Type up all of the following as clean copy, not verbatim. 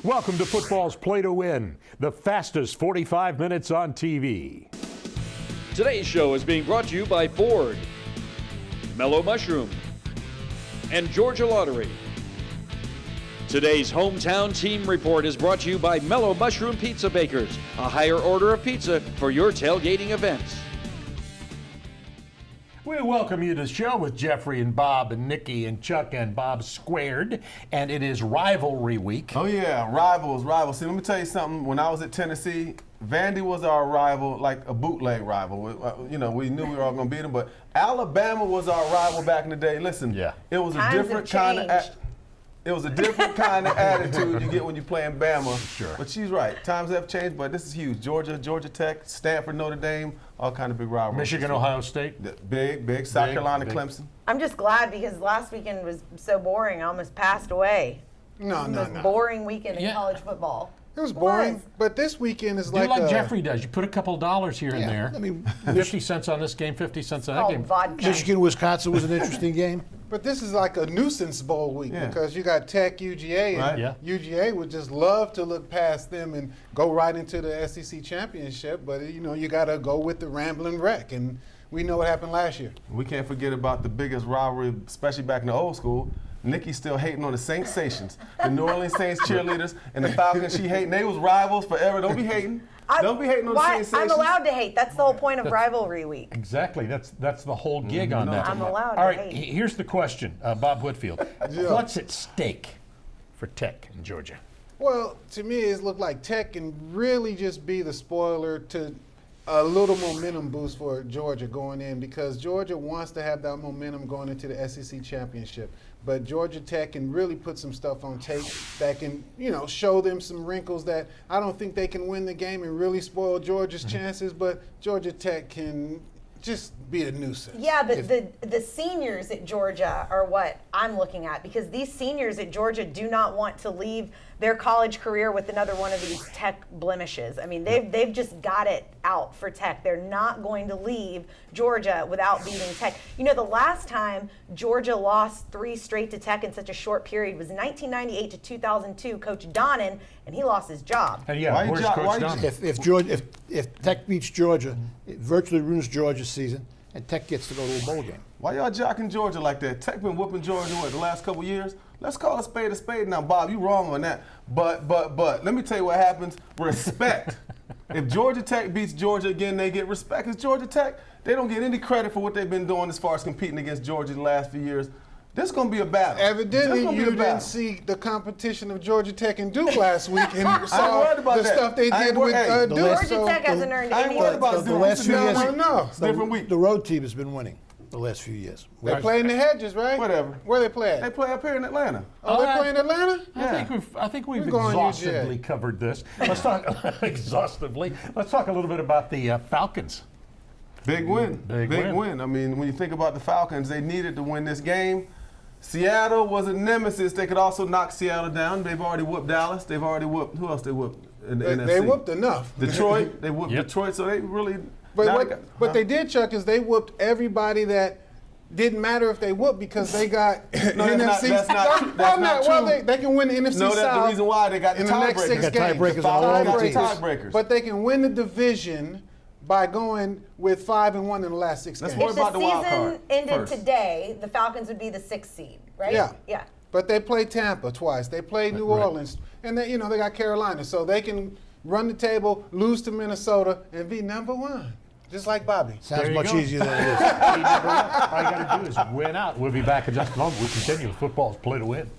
Welcome to football's Play to Win, the fastest 45 minutes on TV. Today's show is being brought to you by Ford, Mellow Mushroom, and Georgia Lottery. Today's hometown team report is brought to you by Mellow Mushroom Pizza Bakers, a higher order of pizza for your tailgating events. We welcome you to the show with Jeffrey and Bob and Nikki and Chuck and Bob Squared, and it is rivalry week. Oh yeah, rivals. See, let me tell you something. When I was at Tennessee, Vandy was our rival, like a bootleg rival. You know, we knew we were all going to beat them, but Alabama was our rival back in the day. Listen, it was a different kind of. It was a different kind of attitude you get when you're playing Bama. Sure. But she's right. Times have changed, but this is huge. Georgia Tech, Stanford, Notre Dame, all kind of big rivalries. Michigan, Ohio State. Big. South Carolina, Clemson. I'm just glad because last weekend was so boring. I almost passed away. No. Boring weekend in college football. It was boring, but this weekend is Do like Jeffrey does. You put a couple of dollars here and there. I mean, 50 cents on this game, 50 cents on that game. Vodka. Michigan, Wisconsin was an interesting game. But this is like a nuisance bowl week because you got Tech, UGA, and UGA would just love to look past them and go right into the SEC championship. But you got to go with the rambling wreck, and we know what happened last year. We can't forget about the biggest rivalry, especially back in the old school. Nikki's still hating on the Saints Sations, the New Orleans Saints cheerleaders, and the Falcons. She hating. They was rivals forever. Don't be hating. Don't be hating on the Saints Sations. I'm allowed to hate. That's the whole point of rivalry week. Exactly. That's the whole gig on that. I'm allowed All to right, hate. here's the question, Bob Whitfield. What's at stake for Tech in Georgia? Well, to me, it looked like Tech can really just be the spoiler to a little momentum boost for Georgia going in because Georgia wants to have that momentum going into the SEC championship. But Georgia Tech can really put some stuff on tape that can, show them some wrinkles that I don't think they can win the game and really spoil Georgia's chances, but Georgia Tech can just be a nuisance. Yeah, but the seniors at Georgia are what I'm looking at because these seniors at Georgia do not want to leave their college career with another one of these Tech blemishes. I mean, they've just got it out for Tech. They're not going to leave Georgia without beating Tech. The last time Georgia lost 3 straight to Tech in such a short period was 1998 to 2002. Coach Donnan, and he lost his job. And where's Coach Donnan? If Tech beats Georgia, it virtually ruins Georgia's season, and Tech gets to go to a bowl game. Why y'all jocking Georgia like that? Tech been whooping Georgia the last couple years? Let's call a spade now, Bob. You wrong on that. But let me tell you what happens. Respect. If Georgia Tech beats Georgia again, they get respect. Because Georgia Tech, they don't get any credit for what they've been doing as far as competing against Georgia the last few years. This is going to be a battle. Evidently, you didn't see the competition of Georgia Tech and Duke last week and saw the stuff they did with Duke. Georgia Tech hasn't earned any. The last few years, no. Different week. The road team has been winning the last few years. They play in the hedges, right? Whatever. Where they play at? They play up here in Atlanta. Oh, they play in Atlanta? I think we've We're going exhaustively UGA. covered this. Let's talk exhaustively. Let's talk a little bit about the Falcons. Big win. Big win. I mean, when you think about the Falcons, they needed to win this game. Seattle was a nemesis. They could also knock Seattle down. They've already whooped Dallas. They've already whooped. Who else they whooped? In the NFC? They whooped enough. Detroit. They whooped Detroit. So they really. What they did, Chuck, is they whooped everybody that didn't matter if they whooped because they got NFC. That's not true. Well, they can win the NFC No, that's South the reason why they got the in the next 6 tiebreakers. games. Tiebreakers on all the teams. Tiebreakers. But they can win the division by going with 5-1 in the last 6 games. What If about the the wild season card ended first? today, the Falcons would be the 6th seed, right? Yeah. But they played Tampa twice. They played New Orleans, and they got Carolina, so they can run the table, lose to Minnesota, and be number 1, just like Bobby. Sounds much easier than it is. All you got to do is win out. We'll be back in just a moment. We continue. Football's Play to Win.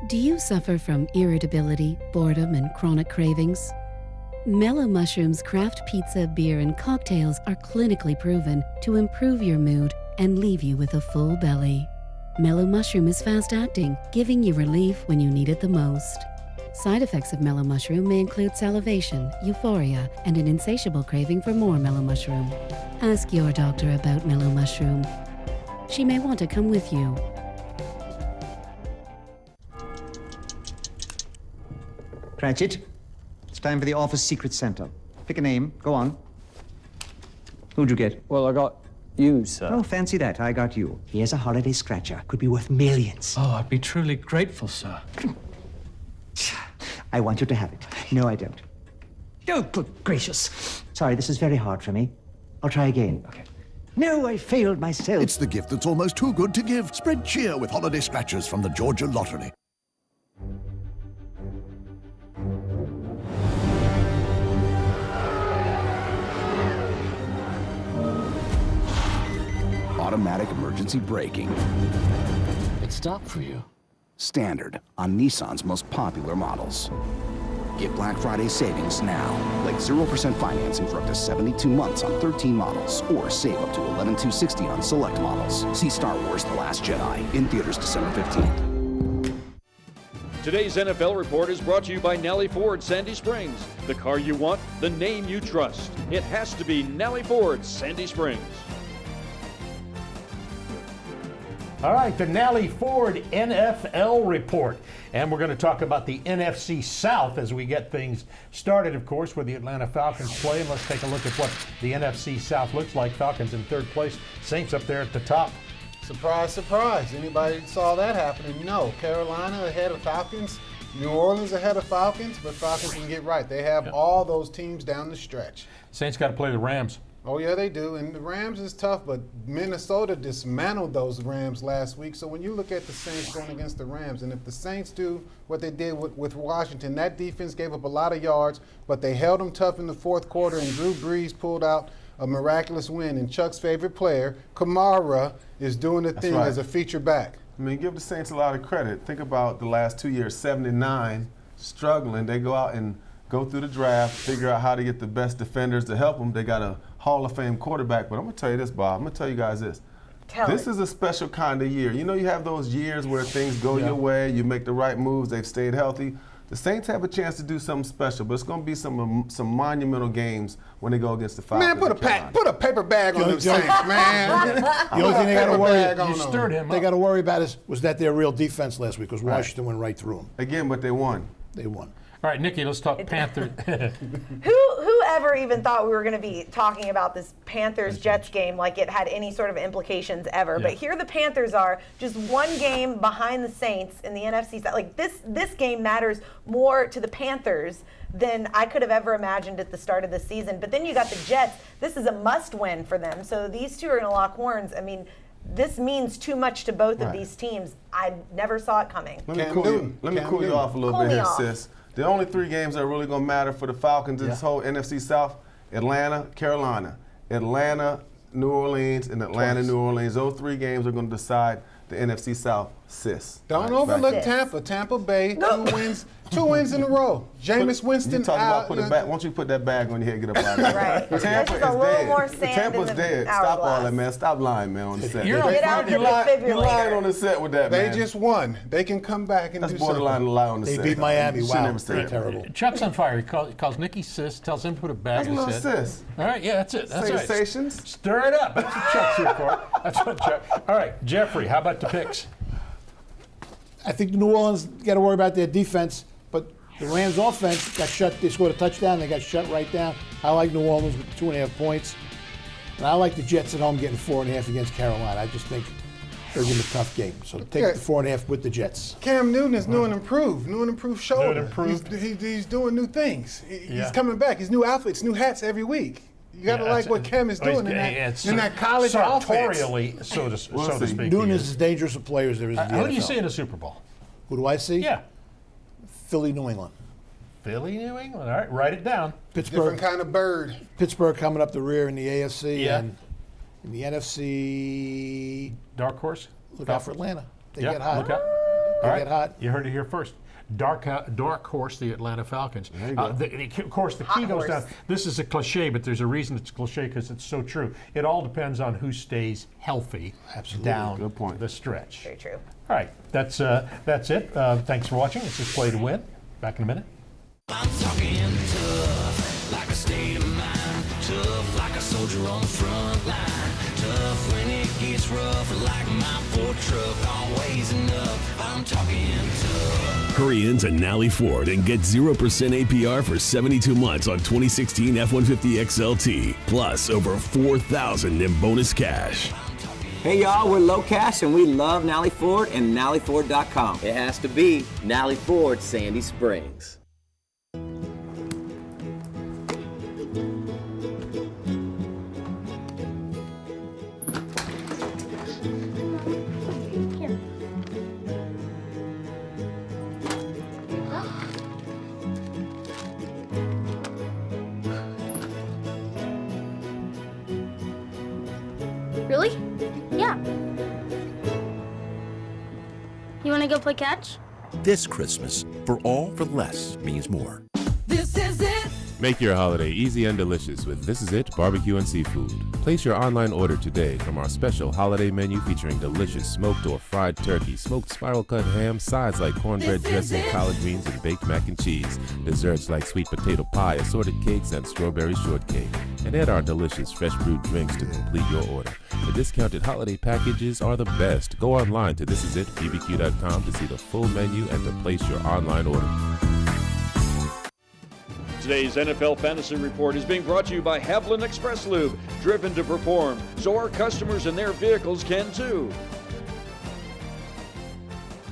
Do you suffer from irritability, boredom, and chronic cravings? Mellow Mushroom's craft pizza, beer, and cocktails are clinically proven to improve your mood and leave you with a full belly. Mellow Mushroom is fast-acting, giving you relief when you need it the most. Side effects of Mellow Mushroom may include salivation, euphoria, and an insatiable craving for more Mellow Mushroom. Ask your doctor about Mellow Mushroom. She may want to come with you. Cratchit, it's time for the office secret center. Pick a name. Go on. Who'd you get? Well, I got you, sir. Oh, fancy that. I got you. Here's a holiday scratcher. Could be worth millions. Oh, I'd be truly grateful, sir. I want you to have it. No, I don't. Oh, good gracious. Sorry, this is very hard for me. I'll try again. Okay. No, I failed myself. It's the gift that's almost too good to give. Spread cheer with holiday scratchers from the Georgia Lottery. Automatic emergency braking. It stopped for you. Standard on Nissan's most popular models. Get Black Friday savings now. Like 0% financing for up to 72 months on 13 models, or save up to $11,260 on select models. See Star Wars The Last Jedi in theaters December 15th. Today's NFL Report is brought to you by Nally Ford Sandy Springs. The car you want, the name you trust. It has to be Nally Ford Sandy Springs. All right, the Nally Ford NFL report. And we're going to talk about the NFC South as we get things started, of course, where the Atlanta Falcons play. And let's take a look at what the NFC South looks like. Falcons in third place, Saints up there at the top. Surprise, surprise. Anybody saw that happening? No. Carolina ahead of Falcons. New Orleans ahead of Falcons, but Falcons can get right. They have all those teams down the stretch. Saints got to play the Rams. Oh, yeah, they do. And the Rams is tough, but Minnesota dismantled those Rams last week. So when you look at the Saints going against the Rams, and if the Saints do what they did with Washington, that defense gave up a lot of yards, but they held them tough in the fourth quarter, and Drew Brees pulled out a miraculous win. And Chuck's favorite player, Kamara, is doing the thing as a feature back. I mean, give the Saints a lot of credit. Think about the last 2 years, 79, struggling. They go out and go through the draft, figure out how to get the best defenders to help them. They got a Hall of Fame quarterback, but I'm going to tell you this, Bob. I'm going to tell you guys this. This is a special kind of year. You know, you have those years where things go your way, you make the right moves, they've stayed healthy. The Saints have a chance to do something special, but it's going to be some monumental games when they go against the Falcons. Man, put a paper bag on them Saints, man. The only thing they got to worry, you stirred him they up. got to worry about was that their real defense last week, because Washington went right through them. Again, but they won. They won. All right, Nikki, let's talk Panthers. Whoever even thought we were going to be talking about this Panthers-Jets game like it had any sort of implications ever? Yeah. But here the Panthers are, just one game behind the Saints in the NFC South. Like this game matters more to the Panthers than I could have ever imagined at the start of the season. But then you got the Jets. This is a must-win for them. So these two are going to lock horns. I mean, this means too much to both of these teams. I never saw it coming. Let me cool you off a little bit here, sis. The only three games that are really going to matter for the Falcons in this whole NFC South: Atlanta, Carolina, Atlanta, New Orleans, and Atlanta, New Orleans. Those three games are going to decide the NFC South, sis. Don't overlook Tampa. Tampa Bay, two wins in a row. Jameis Winston you out. About why don't you put that bag on your head and get up out of there? Right. Tampa is dead. Tampa's dead. Stop all that, man. Stop lying, man, on the set. You're lying on the set with that, man. They just won. They can come back and do something. That's borderline lie on the set. They beat Miami. Wow, they're terrible. Chuck's on fire. He calls Nikki sis, tells him to put a bag in his head. Sis. All right, yeah, that's it. That's Sensations. Right. Stir it up. That's what Chuck's here for. That's what Chuck. All right, Jeffrey, how about the picks? I think the New Orleans got to worry about their defense, but the Rams' offense got shut. They scored a touchdown. They got shut right down. I like New Orleans with 2.5 points. And I like the Jets at home getting 4.5 against Carolina. I just think they're going to be a tough game. So take the 4.5 with the Jets. Cam Newton is new and improved shoulder. New and improved. He's doing new things. He's coming back. His new outfits, new hats every week. You got to like what Cam is doing in that college sartorially, offense. so to speak. Newton is as dangerous a player as there is in the NFL. Who do you see in the Super Bowl? Who do I see? Yeah. Philly, New England. Philly, New England. All right, write it down. Different kind of bird. Pittsburgh coming up the rear in the AFC. And in the NFC. Dark horse? Look out for Atlanta. They get hot. Look out. They get hot. You heard it here first. Dark horse, the Atlanta Falcons. There you go. Of course, the key goes down. This is a cliche, but there's a reason it's a cliche because it's so true. It all depends on who stays healthy down the stretch. Very true. All right, that's it. Thanks for watching. This is Play to Win. Back in a minute. I'm talking tough, like a state of mind. Tough, like a soldier on the front line. Tough when it gets rough, like my Ford truck. Always enough. I'm talking tough. Hurry into Nally Ford and get 0% APR for 72 months on 2016 F-150 XLT, plus over $4,000 in bonus cash. Hey y'all, we're Low Cash and we love Nally Ford and NallyFord.com. It has to be Nally Ford Sandy Springs. go play catch? This Christmas, For All for Less means more. This is it. Make your holiday easy and delicious with This Is It Barbecue and Seafood. Place your online order today from our special holiday menu featuring delicious smoked or fried turkey, smoked spiral cut ham, sides like cornbread dressing, collard greens, and baked mac and cheese, desserts like sweet potato pie, assorted cakes, and strawberry shortcake. And add our delicious fresh brewed drinks to complete your order. The discounted holiday packages are the best. Go online to thisisitbbq.com to see the full menu and to place your online order. Today's NFL Fantasy Report is being brought to you by Haviland Express Lube, driven to perform, so our customers and their vehicles can too.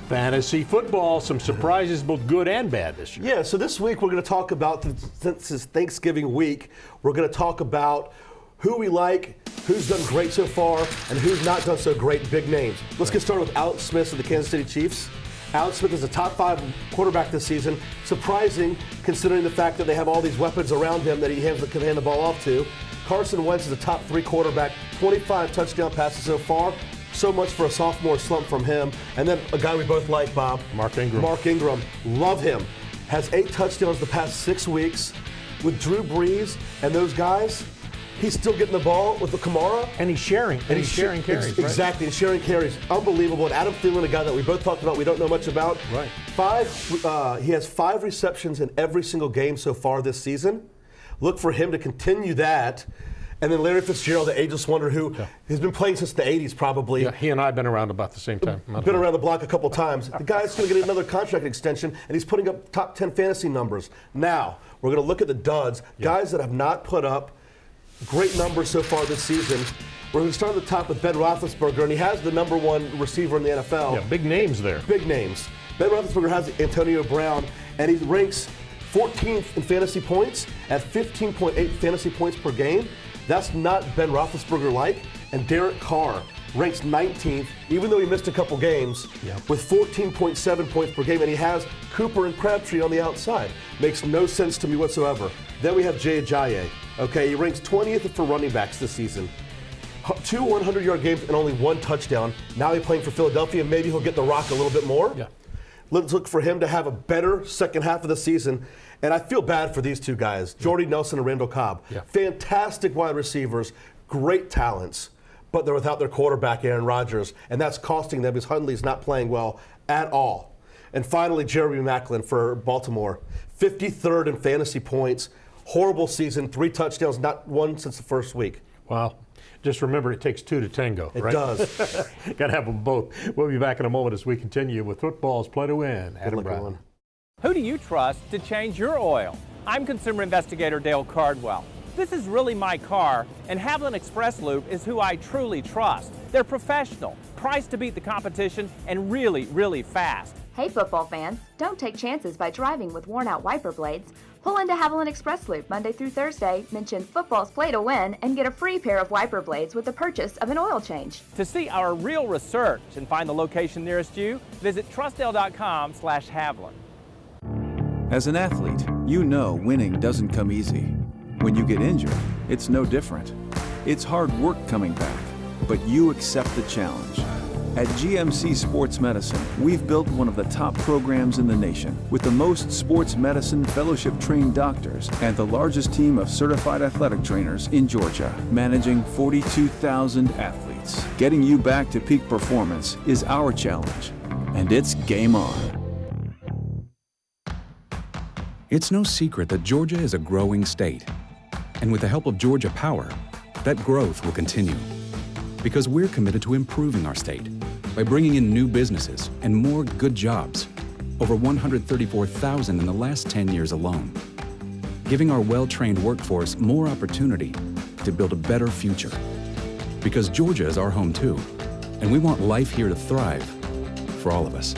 Fantasy football, some surprises, both good and bad this year. Yeah, so this week we're going to talk about, since it's Thanksgiving week, we're going to talk about who we like, who's done great so far, and who's not done so great, big names. Let's get started with Alex Smith of the Kansas City Chiefs. Alex Smith is a top 5 quarterback this season. Surprising, considering the fact that they have all these weapons around him that he can hand the ball off to. Carson Wentz is a top 3 quarterback, 25 touchdown passes so far. So much for a sophomore slump from him. And then a guy we both like, Bob. Mark Ingram. Mark Ingram, love him. Has 8 touchdowns the past 6 weeks. With Drew Brees and those guys, he's still getting the ball with the Kamara. And he's sharing. And he's sharing carries, right? Exactly, and sharing carries. Unbelievable. And Adam Thielen, a guy that we both talked about, we don't know much about. Right. He has 5 receptions in every single game so far this season. Look for him to continue that. And then Larry Fitzgerald, the ageless wonder, who has been playing since the 80s probably. Yeah, he and I have been around about the same time. Been around the block a couple times. The guy's going to get another contract extension, and he's putting up top 10 fantasy numbers. Now, we're going to look at the duds, guys that have not put up great numbers so far this season. We're going to start at the top with Ben Roethlisberger, and he has the #1 receiver in the NFL. Yeah, big names there. Big names. Ben Roethlisberger has Antonio Brown, and he ranks 14th in fantasy points at 15.8 fantasy points per game. That's not Ben Roethlisberger-like. And Derek Carr ranks 19th, even though he missed a couple games, with 14.7 points per game, and he has Cooper and Crabtree on the outside. Makes no sense to me whatsoever. Then we have Jay Ajayi. Okay, he ranks 20th for running backs this season. 2 100-yard games and only 1 touchdown. Now he's playing for Philadelphia. Maybe he'll get the rock a little bit more. Yeah. Let's look for him to have a better second half of the season. And I feel bad for these two guys, Jordy Nelson and Randall Cobb. Yeah. Fantastic wide receivers, great talents, but they're without their quarterback, Aaron Rodgers, and that's costing them because Hundley's not playing well at all. And finally, Jeremy Maclin for Baltimore, 53rd in fantasy points, horrible season, 3 touchdowns, not 1 since the first week. Wow. Just remember, it takes 2 to tango, right? It does. Got to have them both. We'll be back in a moment as we continue with Football's Play to Win. Adam Brown. Who do you trust to change your oil? I'm consumer investigator Dale Cardwell. This is really my car, and Haviland Express Lube is who I truly trust. They're professional, priced to beat the competition, and really, really fast. Hey football fans, don't take chances by driving with worn-out wiper blades. Pull into Haviland Express Lube Monday through Thursday, mention Football's Play to Win, and get a free pair of wiper blades with the purchase of an oil change. To see our real research and find the location nearest you, visit trustdale.com/Haviland. As an athlete, you know winning doesn't come easy. When you get injured, it's no different. It's hard work coming back, but you accept the challenge. At GMC Sports Medicine, we've built one of the top programs in the nation with the most sports medicine fellowship-trained doctors and the largest team of certified athletic trainers in Georgia, managing 42,000 athletes. Getting you back to peak performance is our challenge, and it's game on. It's no secret that Georgia is a growing state. And with the help of Georgia Power, that growth will continue. Because we're committed to improving our state by bringing in new businesses and more good jobs, over 134,000 in the last 10 years alone, giving our well-trained workforce more opportunity to build a better future. Because Georgia is our home too, and we want life here to thrive for all of us.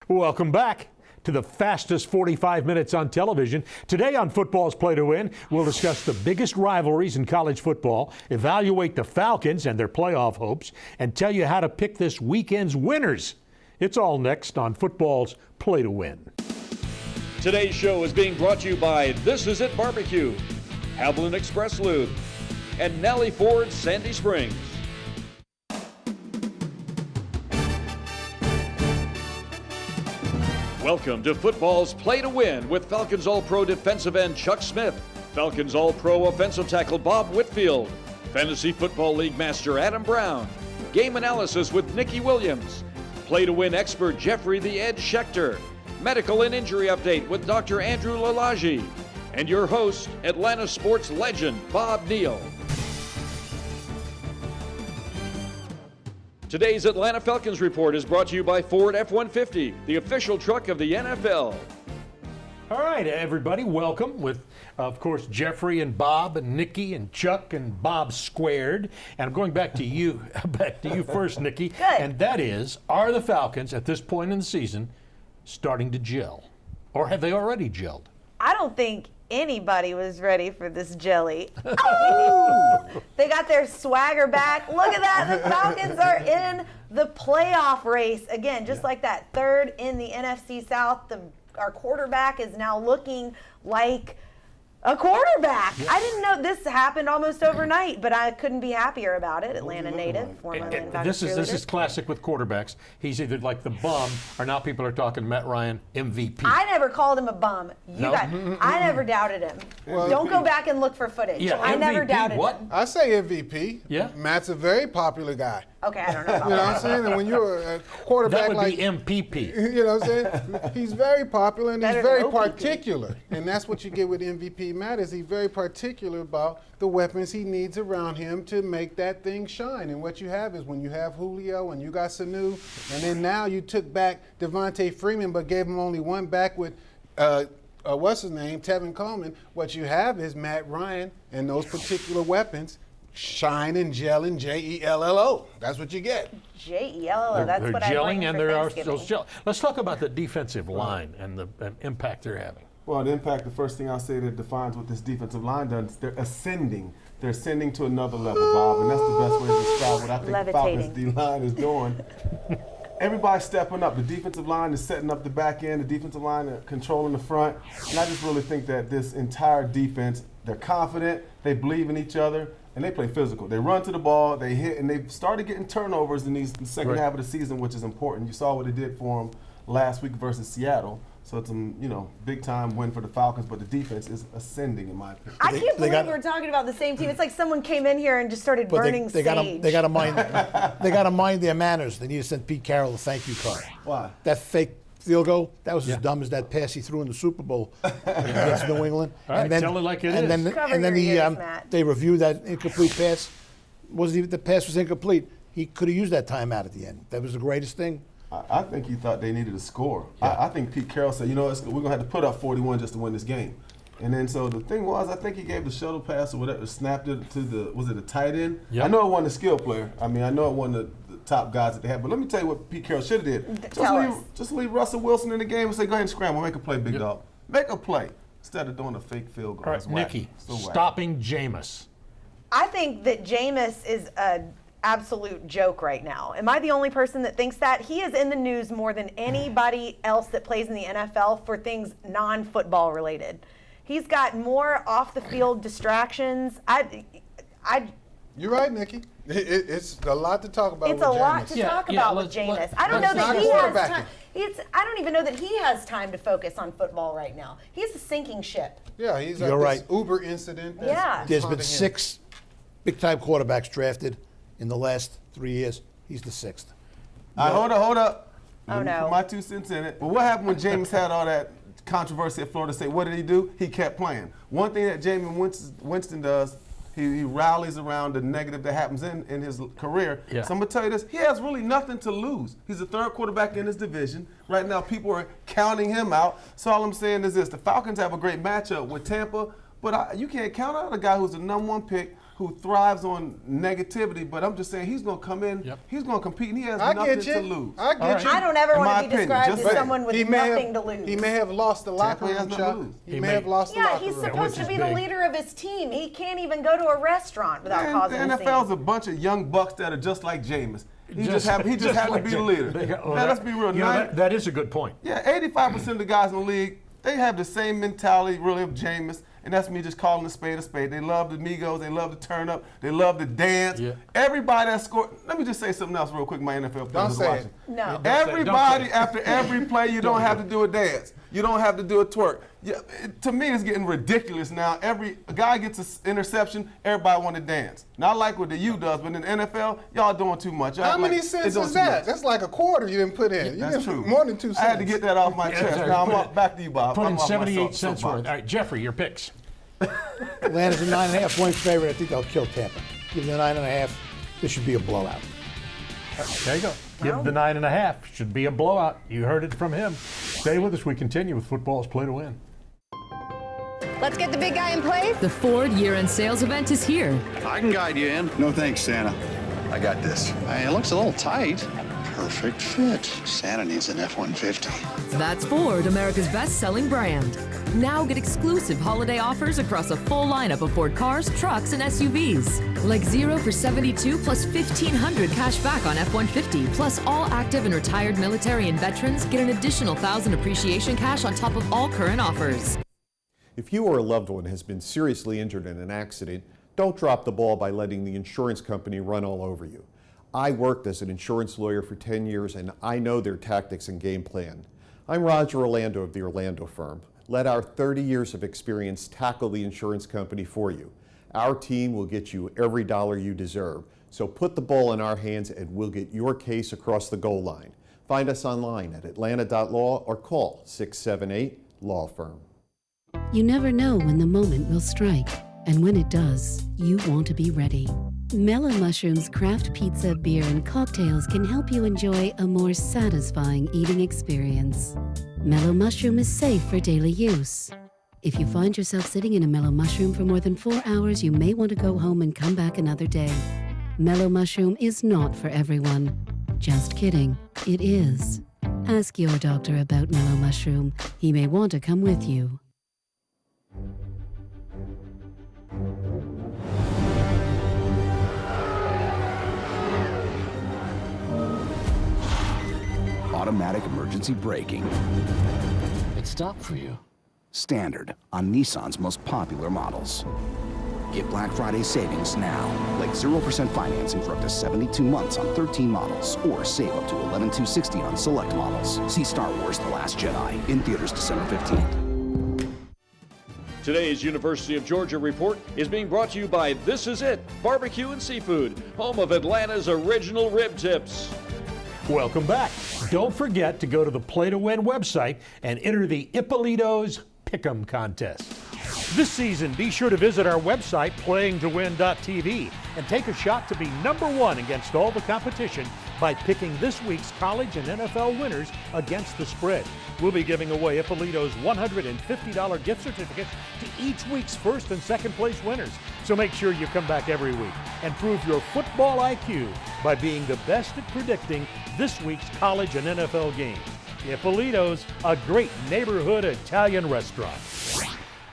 Welcome back to the fastest 45 minutes on television. Today on Football's Play to Win, we'll discuss the biggest rivalries in college football, evaluate the Falcons and their playoff hopes, and tell you how to pick this weekend's winners. It's all next on Football's Play to Win. Today's show is being brought to you by This Is It Barbecue, Haviland Express Lube, and Nellie Ford Sandy Springs. Welcome to football's Play to Win with Falcons All-Pro defensive end Chuck Smith, Falcons All-Pro offensive tackle Bob Whitfield, Fantasy Football League Master Adam Brown, Game Analysis with Nikki Williams, Play to Win expert Jeffrey the Ed Schechter, Medical and Injury Update with Dr. Andrew Lalage, and your host, Atlanta sports legend Bob Neal. Today's Atlanta Falcons Report is brought to you by Ford F-150, the official truck of the NFL. All right, everybody, welcome with, of course, Jeffrey and Bob and Nikki and Chuck and Bob squared. And I'm going back to you, first, Nikki. Good. And that is, are the Falcons at this point in the season starting to gel? Or have they already gelled? I don't think anybody was ready for this jelly. Oh! They got their swagger back. Look at that. The Falcons are in the playoff race again, just like that. Third in the NFC South. Our quarterback is now looking like a quarterback. Yeah. I didn't know this happened almost overnight, but I couldn't be happier about it. Atlanta native, former Atlanta Falcons cheerleader. This is classic with quarterbacks. He's either like the bum, or now people are talking Matt Ryan MVP. I never called him a bum. I never doubted him. Well, don't go back and look for footage. Yeah, I never doubted him. I say MVP. Yeah. Matt's a very popular guy. Okay, I don't know about you know what I'm saying? And when you're a quarterback that would be MPP. You know what I'm saying? He's very popular and he's very particular. And that's what you get with MVP. Matt is he's very particular about the weapons he needs around him to make that thing shine. And what you have is when you have Julio and you got Sanu, and then now you took back Devontae Freeman but gave him only one back with what's his name, Tevin Coleman. What you have is Matt Ryan and those particular weapons shine and gel and Jello. That's what you get. Jello. That's what I like. And there are those gel. Let's talk about the defensive line and the impact they're having. Well, the impact, the first thing I'll say that defines what this defensive line does, they're ascending. They're ascending to another level, Bob, and that's the best way to describe what I think the Falcons D-line is doing. Everybody's stepping up. The defensive line is setting up the back end. The defensive line is controlling the front. And I just really think that this entire defense, they're confident, they believe in each other, and they play physical. They run to the ball, they hit, and they've started getting turnovers in the second half of the season, which is important. You saw what they did for them last week versus Seattle. So it's a big-time win for the Falcons, but the defense is ascending, in my opinion. I can't believe we're talking about the same team. It's like someone came in here and just started burning sage. They got to mind their manners. They need to send Pete Carroll a thank you card. Why? That fake field goal, that was as dumb as that pass he threw in the Super Bowl against New England. All right, tell it like it is. And then they reviewed that incomplete pass. The pass was incomplete. He could have used that timeout at the end. That was the greatest thing. I think he thought they needed a score. Yeah. I think Pete Carroll said, we're going to have to put up 41 just to win this game. And then so the thing was, I think he gave the shuttle pass or whatever, snapped it to the tight end? Yep. I know it wasn't a skill player. I mean, I know it wasn't the top guys that they had. But let me tell you what Pete Carroll should have did. Just leave Russell Wilson in the game and say, go ahead and scramble. Make a play, big dog. Make a play instead of doing a fake field goal. All right, Nikki, stopping Jameis. I think that Jameis is a absolute joke right now. Am I the only person that thinks that? He is in the news more than anybody else that plays in the NFL for things non-football related. He's got more off-the-field distractions. You're right, Nikki. It's a lot to talk about. It's a lot to talk about with Jameis. I don't know that he has time. I don't even know that he has time to focus on football right now. He's a sinking ship. Yeah, he's like this Uber incident. There's been 6 big-time quarterbacks drafted in the last 3 years. He's the 6th. Hold up. Oh, no. Put my 2 cents in it. Well, what happened when Jameis had all that controversy at Florida State? What did he do? He kept playing. One thing that Jameis Winston does, he rallies around the negative that happens in his career. Yeah. So I'm going to tell you this. He has really nothing to lose. He's the 3rd quarterback in his division. Right now, people are counting him out. So all I'm saying is this. The Falcons have a great matchup with Tampa, but you can't count out a guy who's the #1 pick who thrives on negativity, but I'm just saying he's going to come in, he's going to compete, and he has nothing to lose. I get you. I don't ever want to be described as someone with nothing to lose. He may have lost the locker room, Chuck. He may have lost the locker room. Yeah, he's supposed to be the leader of his team. He can't even go to a restaurant without causing a scene. The NFL's a bunch of young bucks that are just like Jameis. He just happened to be the leader. Let's be real. That is a good point. Yeah, 85% of the guys in the league, they have the same mentality, really, of Jameis. and that's me just calling a spade a spade. They love the Migos, they love to turn up, they love to dance. Yeah. Everybody that scored, let me just say something else real quick, my NFL players say watching. it. No. Everybody after every play, you don't have to do a dance. You don't have to do a twerk. Yeah, to me, it's getting ridiculous now. A guy gets an interception, everybody want to dance. Not like what the U does, but in the NFL, y'all doing too much. How many cents is that? That's like a quarter you didn't put in. That's true. More than 2 cents. I had to get that off my chest. Now back to you, Bob. Put I'm in off my 78 cents soapbox. worth. All right, Jeffrey, your picks. Atlanta's a 9.5-point favorite. I think they'll kill Tampa. Give them the 9.5. This should be a blowout. There you go. Give the 9.5. Should be a blowout. You heard it from him. Stay with us. We continue with Football's Play to Win. Let's get the big guy in place. The Ford year-end sales event is here. I can guide you in. No thanks, Santa. I got this. It looks a little tight. Perfect fit. Santa needs an F-150. That's Ford, America's best-selling brand. Now get exclusive holiday offers across a full lineup of Ford cars, trucks, and SUVs. Like 0 for 72 plus $1,500 cash back on F-150. Plus all active and retired military and veterans get an additional $1,000 appreciation cash on top of all current offers. If you or a loved one has been seriously injured in an accident, don't drop the ball by letting the insurance company run all over you. I worked as an insurance lawyer for 10 years and I know their tactics and game plan. I'm Roger Orlando of the Orlando firm. Let our 30 years of experience tackle the insurance company for you. Our team will get you every dollar you deserve. So put the ball in our hands and we'll get your case across the goal line. Find us online at atlanta.law or call 678-LAW-FIRM. You never know when the moment will strike, and when it does, you want to be ready. Mellow Mushroom's craft pizza, beer, and cocktails can help you enjoy a more satisfying eating experience. Mellow Mushroom is safe for daily use. If you find yourself sitting in a Mellow Mushroom for more than 4 hours, you may want to go home and come back another day. Mellow Mushroom is not for everyone. Just kidding, it is. Ask your doctor about Mellow Mushroom. He may want to come with you. Automatic emergency braking. It stopped for you. Standard on Nissan's most popular models. Get Black Friday savings now, like 0% financing for up to 72 months on 13 models, or save up to $11,260 on select models. See Star Wars: The Last Jedi in theaters December 15th. Today's University of Georgia Report is being brought to you by This Is It, Barbecue and Seafood, home of Atlanta's original rib tips. Welcome back. Don't forget to go to the Play to Win website and enter the Ippolito's Pick'em contest. This season, be sure to visit our website, playingtowin.tv, and take a shot to be #1 against all the competition by picking this week's college and NFL winners against the spread. We'll be giving away Ippolito's $150 gift certificates to each week's first and second place winners. So make sure you come back every week and prove your football IQ by being the best at predicting this week's college and NFL games. Ippolito's, a great neighborhood Italian restaurant.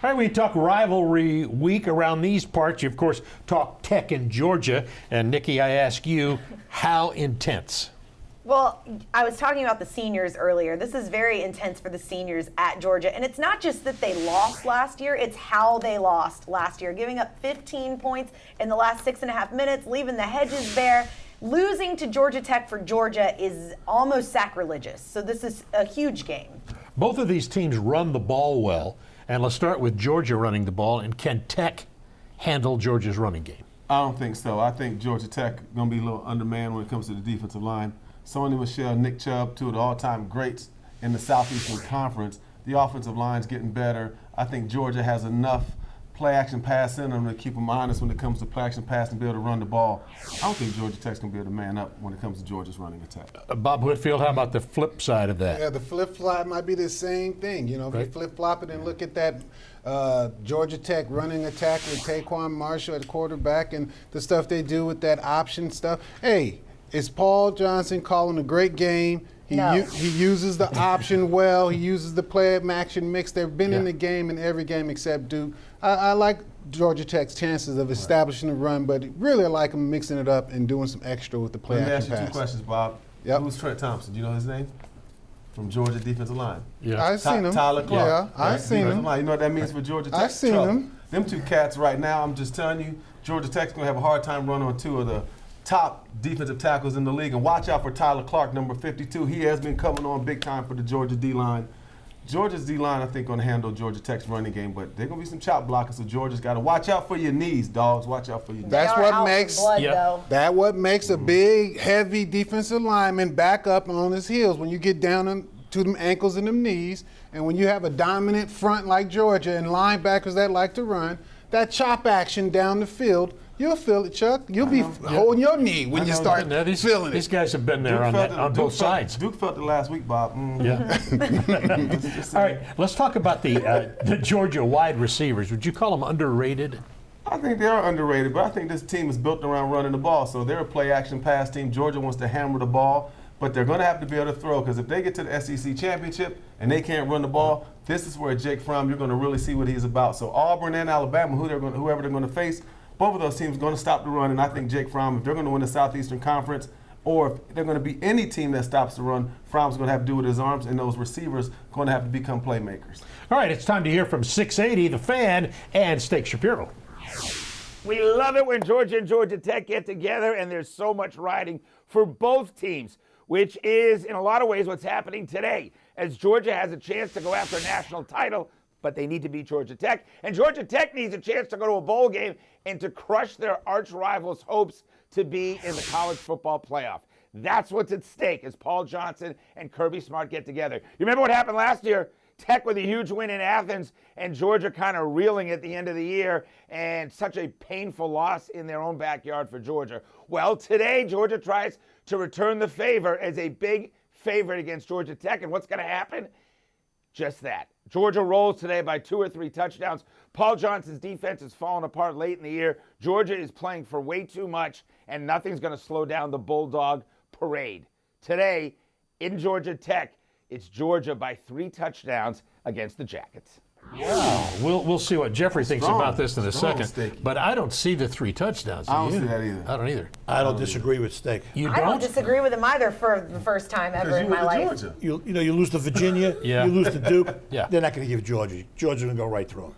All right, we talk rivalry week around these parts. You, of course, talk Tech in Georgia. And, Nikki, I ask you, how intense? Well, I was talking about the seniors earlier. This is very intense for the seniors at Georgia. And it's not just that they lost last year, it's how they lost last year. Giving up 15 points in the last 6.5 minutes, leaving the hedges bare. Losing to Georgia Tech for Georgia is almost sacrilegious. So this is a huge game. Both of these teams run the ball well. And let's start with Georgia running the ball. And can Tech handle Georgia's running game? I don't think so. I think Georgia Tech going to be a little undermanned when it comes to the defensive line. Sony Michel, Nick Chubb, two of the all-time greats in the Southeastern Conference. The offensive line's getting better. I think Georgia has enough play-action pass in them to keep them honest when it comes to play-action pass and be able to run the ball. I don't think Georgia Tech's going to be able to man up when it comes to Georgia's running attack. Bob Whitfield, how about the flip side of that? Yeah, the flip-flop might be the same thing. You know, if you flip-flop it and look at that Georgia Tech running attack with Taquan Marshall at quarterback and the stuff they do with that option stuff. Hey, is Paul Johnson calling a great game? He uses the option well. He uses the play-action mix. They've been in the game in every game except Duke. I like Georgia Tech's chances of establishing a run, but really I like them mixing it up and doing some extra with the play-action pass. Let me ask you two questions, Bob. Yep. Who's Trent Thompson? Do you know his name? from Georgia defensive line. Yeah. I've seen him. Tyler Clark. Yeah, I've seen him. You know what that means for Georgia Tech? I've seen him. Them two cats right now, I'm just telling you, Georgia Tech's going to have a hard time running on two of the top defensive tackles in the league. And watch out for Tyler Clark, number 52. He has been coming on big time for the Georgia D-line. Georgia's D-line, I think, going to handle Georgia Tech's running game, but there's going to be some chop blockers, so Georgia's got to watch out for your knees, dogs. Watch out for your knees. That's what makes a big, heavy defensive lineman back up on his heels when you get down to them ankles and them knees, and when you have a dominant front like Georgia and linebackers that like to run, that chop action down the field, you'll feel it, Chuck. You'll be holding your knee when you start feeling it. These guys have been there on both sides. Duke felt it last week, Bob. Yeah. All right, let's talk about the Georgia wide receivers. Would you call them underrated? I think they are underrated, but I think this team is built around running the ball. So they're a play-action pass team. Georgia wants to hammer the ball, but they're going to have to be able to throw, because if they get to the SEC championship and they can't run the ball, this is where Jake Fromm, you're going to really see what he's about. So Auburn and Alabama, whoever they're going to face, both of those teams are going to stop the run, and I think Jake Fromm, if they're going to win the Southeastern Conference, or if they're going to be any team that stops the run, Fromm's going to have to do with his arms, and those receivers going to have to become playmakers. All right, it's time to hear from 680, The Fan, and Steak Shapiro. We love it when Georgia and Georgia Tech get together, and there's so much riding for both teams, which is, in a lot of ways, what's happening today, as Georgia has a chance to go after a national title, but they need to beat Georgia Tech. And Georgia Tech needs a chance to go to a bowl game and to crush their arch rivals' hopes to be in the college football playoff. That's what's at stake as Paul Johnson and Kirby Smart get together. You remember what happened last year? Tech with a huge win in Athens, and Georgia kind of reeling at the end of the year, and such a painful loss in their own backyard for Georgia. Well, today, Georgia tries to return the favor as a big favorite against Georgia Tech, and what's going to happen? Just that. Georgia rolls today by 2 or 3 touchdowns. Paul Johnson's defense has fallen apart late in the year. Georgia is playing for way too much, and nothing's going to slow down the Bulldog parade. Today, in Georgia Tech, it's Georgia by 3 touchdowns against the Jackets. Wow. We'll see what Jeffrey thinks about this in a second. But I don't see the 3 touchdowns. I don't see that either. I don't either. I don't disagree with Steak. You I don't disagree with him either for the first time ever in my life. You lose to Virginia, Yeah. you lose to Duke, Yeah. they're not going to give Georgia. Georgia's going to go right through them.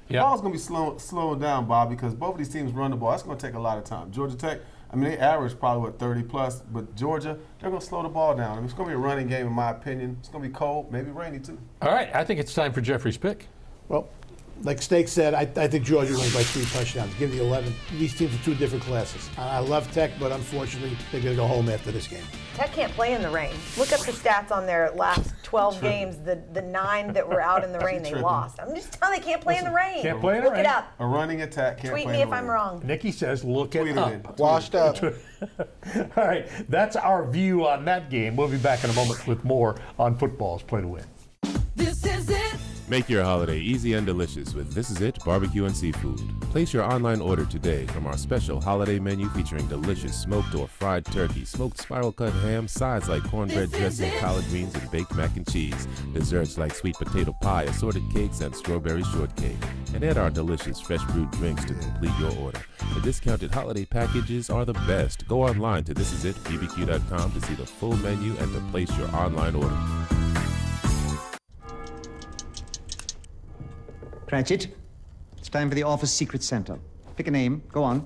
Yeah. Ball's going to be slowing down, Bob, because both of these teams run the ball. That's going to take a lot of time. Georgia Tech, I mean, they average probably, 30 plus, but Georgia, they're going to slow the ball down. I mean, it's going to be a running game, in my opinion. It's going to be cold, maybe rainy, too. All right, I think it's time for Jeffrey's pick. Well, like Steak said, I think Georgia wins by 3 touchdowns. Give the 11. These teams are 2 different classes. I love Tech, but unfortunately, they're going to go home after this game. Tech can't play in the rain. Look up the stats on their last 12 games. The 9 that were out in the rain, they lost. I'm just telling you, they can't play in the rain. Can't play in the rain. Look it up. A running attack can't Tweet play me in if the I'm rain. wrong. Nikki says, look it up. Washed up. All right, that's our view on that game. We'll be back in a moment with more on Football's Play to Win. This is it. Make your holiday easy and delicious with This Is It Barbecue and Seafood. Place your online order today from our special holiday menu featuring delicious smoked or fried turkey, smoked spiral cut ham, sides like cornbread dressing, collard greens, and baked mac and cheese, desserts like sweet potato pie, assorted cakes, and strawberry shortcake. And add our delicious fresh brewed drinks to complete your order. The discounted holiday packages are the best. Go online to thisisitbbq.com to see the full menu and to place your online order. Cratchit, it's time for the office secret Santa. Pick a name. Go on.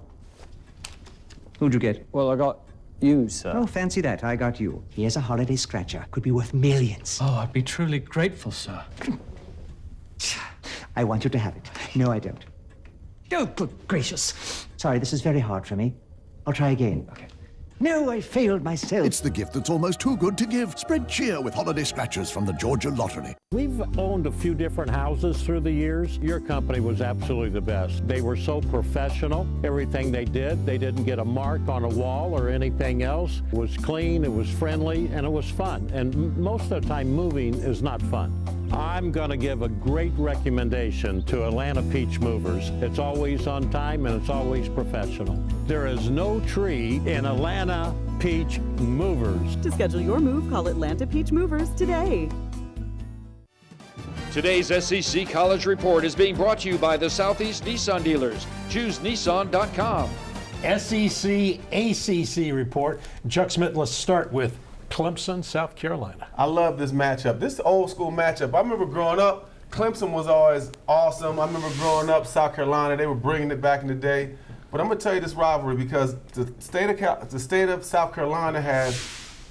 Who'd you get? Well, I got you, sir. Oh, fancy that. I got you. Here's a holiday scratcher. Could be worth millions. Oh, I'd be truly grateful, sir. I want you to have it. No, I don't. Oh, good gracious. Sorry, this is very hard for me. I'll try again. Okay. No, I failed myself. It's the gift that's almost too good to give. Spread cheer with holiday scratchers from the Georgia Lottery. We've owned a few different houses through the years. Your company was absolutely the best. They were so professional. Everything they did, they didn't get a mark on a wall or anything else. It was clean, it was friendly, and it was fun. And most of the time, moving is not fun. I'm going to give a great recommendation to Atlanta Peach Movers. It's always on time and it's always professional. There is no tree in Atlanta Peach Movers. To schedule your move, call Atlanta Peach Movers today. Today's SEC College Report is being brought to you by the Southeast Nissan dealers. Choose Nissan.com. SEC ACC report. Chuck Smith, let's start with Clemson, South Carolina. I love this matchup. This old school matchup. I remember growing up, Clemson was always awesome. I remember growing up, South Carolina, they were bringing it back in the day. But I'm going to tell you this rivalry because the state of South Carolina has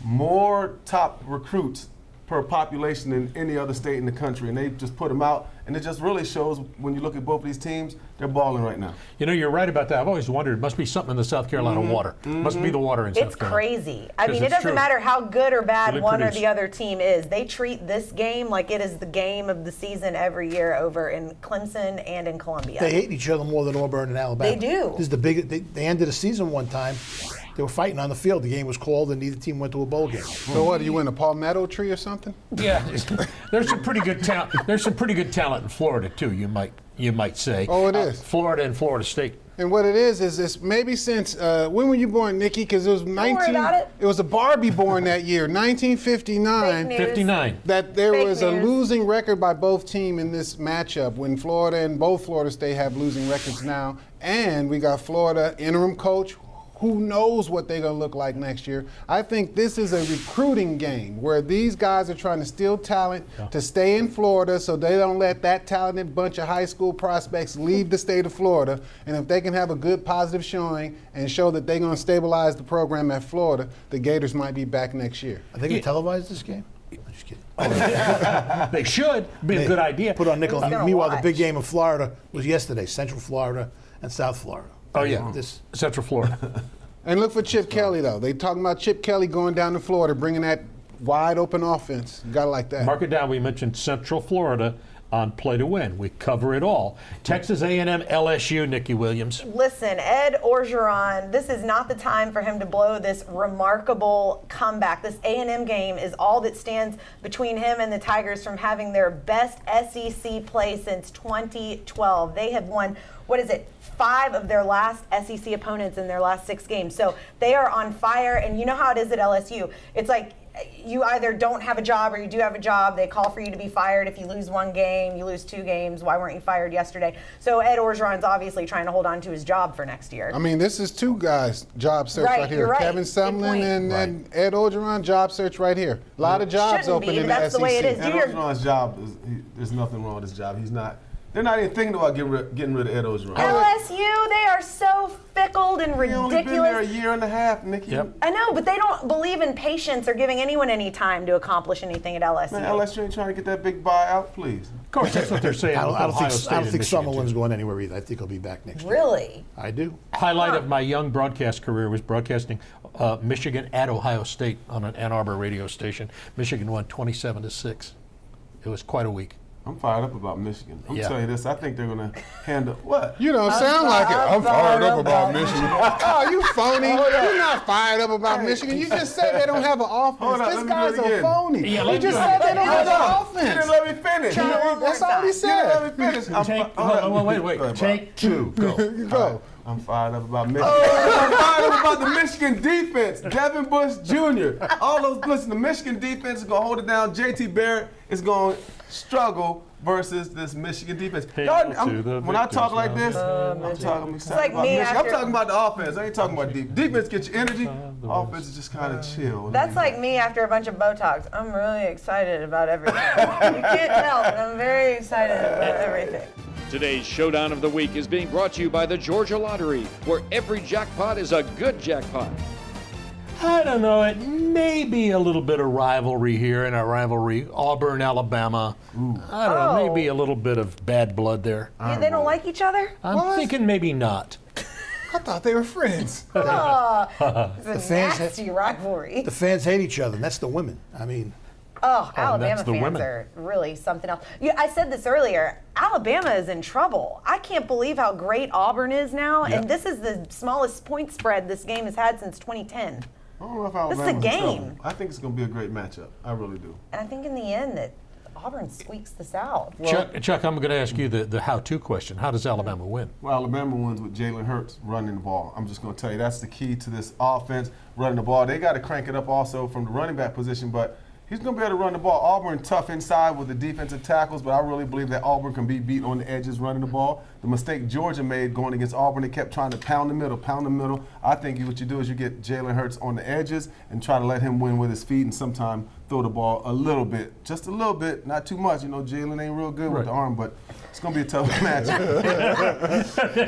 more top recruits per population than any other state in the country, and they just put them out, and it just really shows when you look at both of these teams, they're balling right now. You know, you're right about that. I've always wondered, it must be something in the South Carolina water. Must be the water in South Carolina. It's crazy. I mean, it doesn't matter how good or bad Really one or produce. the other team is. They treat this game like it is the game of the season every year over in Clemson and in Columbia. They hate each other more than Auburn and Alabama. They do. This is the big. They ended the season one time. They were fighting on the field. The game was called, and neither team went to a bowl game. So what? Do you win a palmetto tree or something? Yeah, there's some pretty good talent. There's some pretty good talent in Florida too. You might say. Oh, it is. Florida and Florida State. And what it is it's maybe since when were you born, Nikki? Because it was It was a Barbie born that year, 1959. 59. That there Fake was news. a losing record by both teams in this matchup. When Florida and both Florida State have losing records now, and we got Florida interim coach. Who knows what they're going to look like next year? I think this is a recruiting game where these guys are trying to steal talent to stay in Florida so they don't let that talented bunch of high school prospects leave the state of Florida. And if they can have a good positive showing and show that they're going to stabilize the program at Florida, the Gators might be back next year. Are they going to televise this game? I'm just kidding. They should. Be a good idea. Put on nickel. Who's gonna Meanwhile, watch? the big game in Florida was yesterday. Central Florida and South Florida. Oh yeah, This Central Florida. And look for Chip Kelly, though. They talking about Chip Kelly going down to Florida, bringing that wide open offense. You got to like that. Mark it down. We mentioned Central Florida on Play to Win. We cover it all. Texas A&M, LSU. Nikki Williams. Listen, Ed Orgeron, this is not the time for him to blow this remarkable comeback. This A&M game is all that stands between him and the Tigers from having their best SEC play since 2012. They have won, 5 of their last SEC opponents in their last 6 games. So they are on fire, and you know how it is at LSU. It's like you either don't have a job or you do have a job. They call for you to be fired if you lose 1 game, you lose 2 games. Why weren't you fired yesterday? So Ed Orgeron's obviously trying to hold on to his job for next year. I mean, this is 2 guys' job search right here. You're right. Kevin Sumlin Good and Ed Orgeron job search right here. A lot of jobs Shouldn't open be, in that's the the way SEC. it is. Ed Orgeron's job, there's nothing wrong with his job. They're not even thinking about getting rid of Ed Orgeron. LSU, they are so fickle and ridiculous. He's only been there a year and a half, Nikki. Yep. I know, but they don't believe in patience or giving anyone any time to accomplish anything at LSU. Man, LSU ain't trying to get that big buyout, please. Of course, that's what they're saying. I with don't Ohio think State I don't and think Michigan, Summerlin's too. going anywhere either. I think he'll be back next year. Really? I do. Highlight of my young broadcast career was broadcasting Michigan at Ohio State on an Ann Arbor radio station. Michigan won 27-6. It was quite a week. I'm fired up about Michigan. I'm Yeah. telling you this, I think they're going to handle what? You don't sound like it. I'm fired up about Michigan. Oh, you phony. You're not fired up about Michigan. You just said they don't have an offense. Hold on, This let me guy's do it a again. phony. Yeah, He just said they don't have an You didn't offense. let me finish. That's all he You said. didn't let me finish. Wait. Take 2. Go. Go. I'm fired up about Michigan. I'm fired up about the Michigan defense. Devin Bush Jr. Listen, the Michigan defense is going to hold it down. JT Barrett is going to struggle versus this Michigan defense. When I talk like this, I'm talking excited about Michigan. I'm talking about the offense. I ain't talking about defense. Defense gets you energy. Offense is just kind of chill. That's like me after a bunch of Botox. I'm really excited about everything. You can't tell, but I'm very excited about everything. Today's Showdown of the Week is being brought to you by the Georgia Lottery, where every jackpot is a good jackpot. I don't know. It may be a little bit of rivalry here in our rivalry. Auburn, Alabama. I don't know. Maybe a little bit of bad blood there. They don't like each other? I'm thinking maybe not. I thought they were friends. It's a nasty rivalry. The fans hate each other, and that's the women. I mean, Alabama the fans women. are really something else. I said this earlier. Alabama is in trouble. I can't believe how great Auburn is now, and this is the smallest point spread this game has had since 2010. I don't know if This is a Alabama's in game. trouble. I think it's going to be a great matchup. I really do. And I think in the end that Auburn squeaks this out. Chuck, I'm going to ask you the how-to question. How does Alabama win? Well, Alabama wins with Jalen Hurts running the ball. I'm just going to tell you that's the key to this offense, running the ball. They got to crank it up also from the running back position, but He's going to be able to run the ball. Auburn tough inside with the defensive tackles, but I really believe that Auburn can be beat on the edges running the ball. The mistake Georgia made going against Auburn, they kept trying to pound the middle. I think what you do is you get Jalen Hurts on the edges and try to let him win with his feet and sometimes throw the ball a little bit. Just a little bit, not too much. You know, Jalen ain't real good with the arm, but it's going to be a tough match.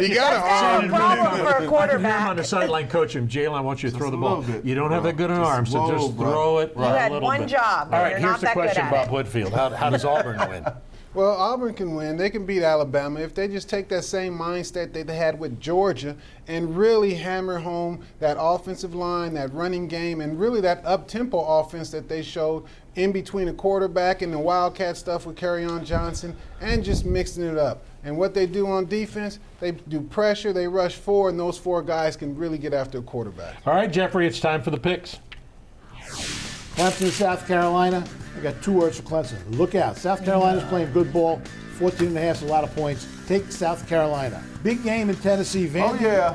He got an arm. Problem for a I quarterback. can hear him on the sideline coaching him, Jalen, I want you to throw the ball. bit, You don't have bro. that good an Just arm, so whoa, just bro. throw it You a had little one bit. job. All right, You're here's not the that good question, at Bob it. Whitfield. How does Auburn win? Well, Auburn can win. They can beat Alabama if they just take that same mindset that they had with Georgia and really hammer home that offensive line, that running game, and really that up-tempo offense that they showed in between the quarterback and the Wildcat stuff with Kerryon Johnson, and just mixing it up. And what they do on defense, they do pressure, they rush forward, and those four guys can really get after a quarterback. All right, Jeffrey, it's time for the picks. Clemson, South Carolina. I got 2 words for Clemson. Look out. South Carolina's playing good ball. 14.5 is a lot of points. Take South Carolina. Big game in Tennessee. Vandy. Oh, yeah.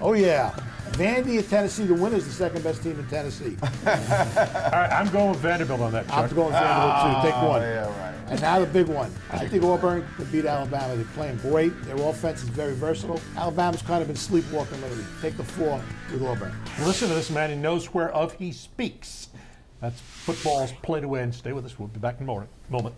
Oh, yeah. Vandy and Tennessee. The winner's the second best team in Tennessee. All right, I'm going with Vanderbilt on that, Chuck. I'm going Vanderbilt, too. Take one. Yeah, right. And now the big one. I think Auburn can beat Alabama. They're playing great. Their offense is very versatile. Alabama's kind of been sleepwalking lately. Take the 4 with Auburn. Listen to this man. He knows whereof he speaks. That's football's play to win. Stay with us. We'll be back in a moment.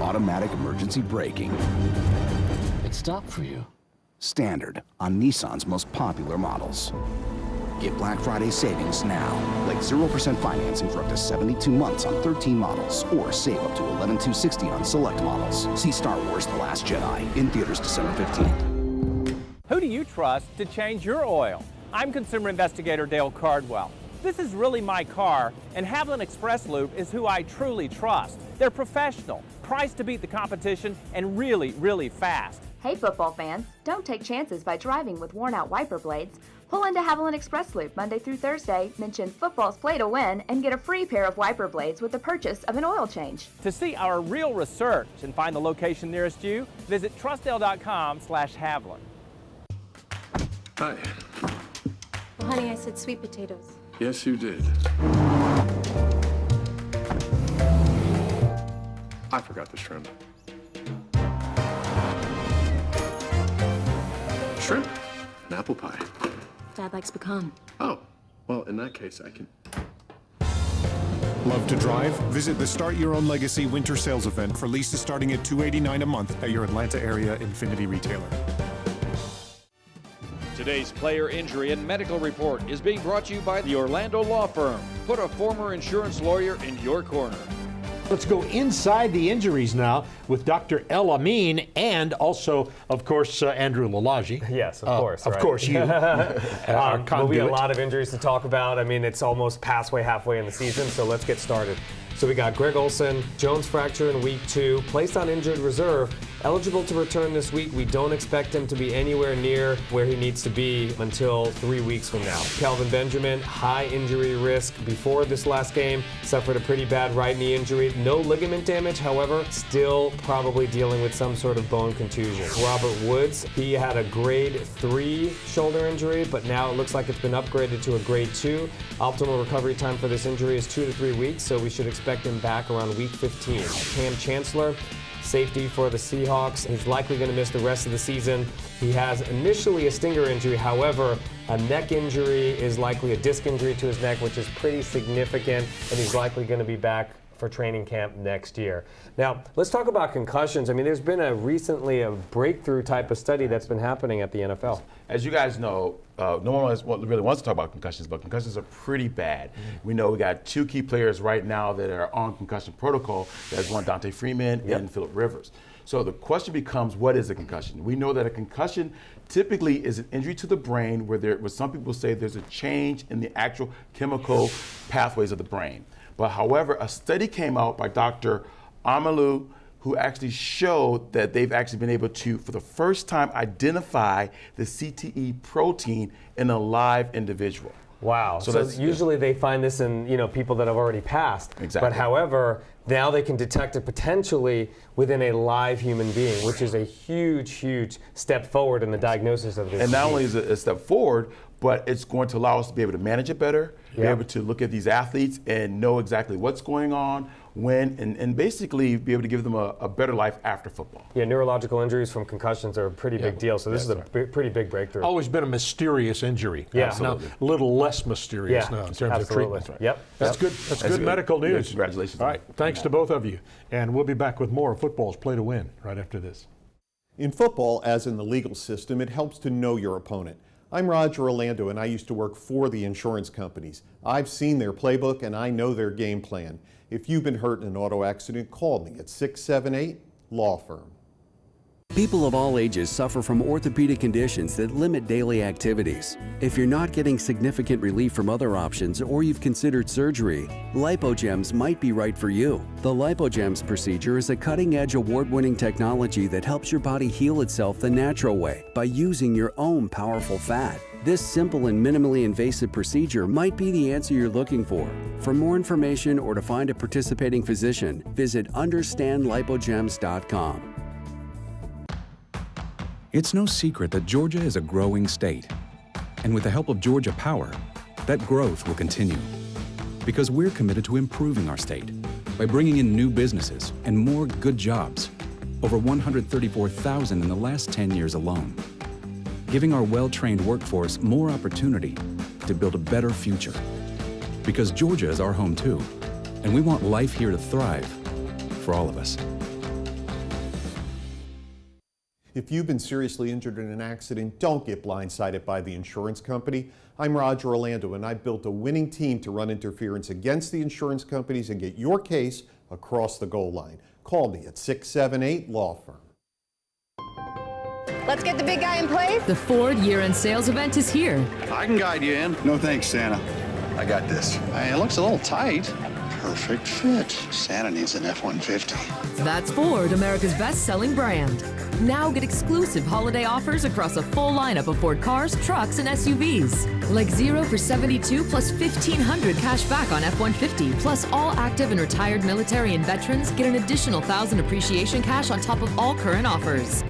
Automatic emergency braking. It stopped for you. Standard on Nissan's most popular models. Get Black Friday savings now, like 0% financing for up to 72 months on 13 models, or save up to $11,260 on select models. See Star Wars The Last Jedi in theaters December 15th. Who do you trust to change your oil? I'm consumer investigator Dale Cardwell. This is really my car, and Haviland Express Loop is who I truly trust. They're professional, priced to beat the competition, and really, really fast. Hey football fans, don't take chances by driving with worn-out wiper blades. Pull into Haviland Express Loop Monday through Thursday, mention football's play to win, and get a free pair of wiper blades with the purchase of an oil change. To see our real research and find the location nearest you, visit trustdale.com/Haviland. Hi. Well, honey, I said sweet potatoes. Yes, you did. I forgot the shrimp. Shrimp? An apple pie. Dad likes pecan. Oh, well, in that case, I can. Love to drive? Visit the Start Your Own Legacy winter sales event for leases starting at $289 a month at your Atlanta area Infinity retailer. Today's player injury and medical report is being brought to you by the Orlando Law Firm. Put a former insurance lawyer in your corner. Let's go inside the injuries now with Dr. El Amin and also, of course, Andrew Lalage. Yes, of course. Of right. course, you. There'll be a lot of injuries to talk about. I mean, it's almost halfway in the season, so let's get started. So we got Greg Olsen, Jones fracture in week 2, placed on injured reserve, eligible to return this week. We don't expect him to be anywhere near where he needs to be until 3 weeks from now. Kelvin Benjamin, high injury risk before this last game, suffered a pretty bad right knee injury. No ligament damage, however, still probably dealing with some sort of bone contusion. Robert Woods, he had a grade 3 shoulder injury, but now it looks like it's been upgraded to a grade 2. Optimal recovery time for this injury is 2 to 3 weeks, so we should expect him back around week 15. Cam Chancellor, safety for the Seahawks. He's likely going to miss the rest of the season. He has initially a stinger injury. However, a neck injury is likely a disc injury to his neck, which is pretty significant, and he's likely going to be back for training camp next year. Now, let's talk about concussions. I mean, there's been recently a breakthrough type of study that's been happening at the NFL. As you guys know, no one really wants to talk about concussions, but concussions are pretty bad. We know we got 2 key players right now that are on concussion protocol. There's one, Dante Freeman, and Phillip Rivers. So the question becomes, what is a concussion? We know that a concussion typically is an injury to the brain where some people say there's a change in the actual chemical pathways of the brain. But however, a study came out by Dr. Amalu, who actually showed that they've actually been able to, for the first time, identify the CTE protein in a live individual. Wow. So usually they find this in people that have already passed. Exactly. But however, Now they can detect it potentially within a live human being, which is a huge, huge step forward in the diagnosis of this And not disease. only is it a step forward, but it's going to allow us to be able to manage it better, be able to look at these athletes and know exactly what's going on, when, and basically be able to give them a better life after football. Yeah, neurological injuries from concussions are a pretty big deal, so this is a pretty big breakthrough. Always been a mysterious injury. Yeah. Now, a little less mysterious now in terms of treatment. Yep. That's good. That's good medical news. Yeah, congratulations. All right. Thanks to both of you. And we'll be back with more of Football's Play to Win right after this. In football, as in the legal system, it helps to know your opponent. I'm Roger Orlando, and I used to work for the insurance companies. I've seen their playbook, and I know their game plan. If you've been hurt in an auto accident, call me at 678 Law Firm. People of all ages suffer from orthopedic conditions that limit daily activities. If you're not getting significant relief from other options or you've considered surgery, LipoGems might be right for you. The LipoGems procedure is a cutting-edge award-winning technology that helps your body heal itself the natural way by using your own powerful fat. This simple and minimally invasive procedure might be the answer you're looking for. For more information or to find a participating physician, visit understandlipogems.com. It's no secret that Georgia is a growing state. And with the help of Georgia Power, that growth will continue. Because we're committed to improving our state by bringing in new businesses and more good jobs. Over 134,000 in the last 10 years alone. Giving our well-trained workforce more opportunity to build a better future. Because Georgia is our home too, and we want life here to thrive for all of us. If you've been seriously injured in an accident, don't get blindsided by the insurance company. I'm Roger Orlando, and I built a winning team to run interference against the insurance companies and get your case across the goal line. Call me at 678 Law Firm. Let's get the big guy in place. The Ford year-end sales event is here. I can guide you in. No thanks, Santa. I got this. It looks a little tight. Perfect fit. Santa needs an F-150. That's Ford, America's best-selling brand. Now get exclusive holiday offers across a full lineup of Ford cars, trucks, and SUVs. Like 0 for 72 plus $1,500 cash back on F-150. Plus all active and retired military and veterans get an additional $1,000 appreciation cash on top of all current offers.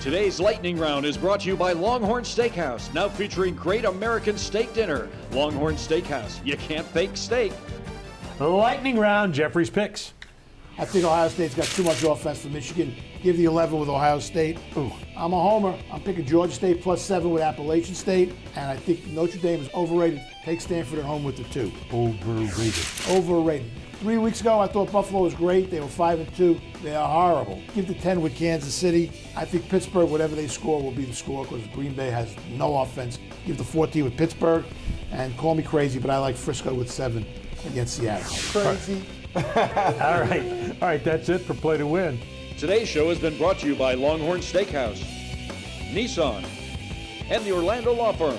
Today's Lightning Round is brought to you by Longhorn Steakhouse, now featuring great American steak dinner. Longhorn Steakhouse, you can't fake steak. Lightning Round, Jeffrey's picks. I think Ohio State's got too much offense for Michigan. Give the 11 with Ohio State. Ooh. I'm a homer. I'm picking Georgia State +7 with Appalachian State, and I think Notre Dame is overrated. Take Stanford at home with the 2. Overrated. Overrated. 3 weeks ago, I thought Buffalo was great. They were 5-2. They are horrible. Give the 10 with Kansas City. I think Pittsburgh, whatever they score, will be the score because Green Bay has no offense. Give the 14 with Pittsburgh, and call me crazy, but I like Frisco with 7 against Seattle. Crazy. All right, that's it for Play to Win. Today's show has been brought to you by Longhorn Steakhouse, Nissan, and the Orlando Law Firm.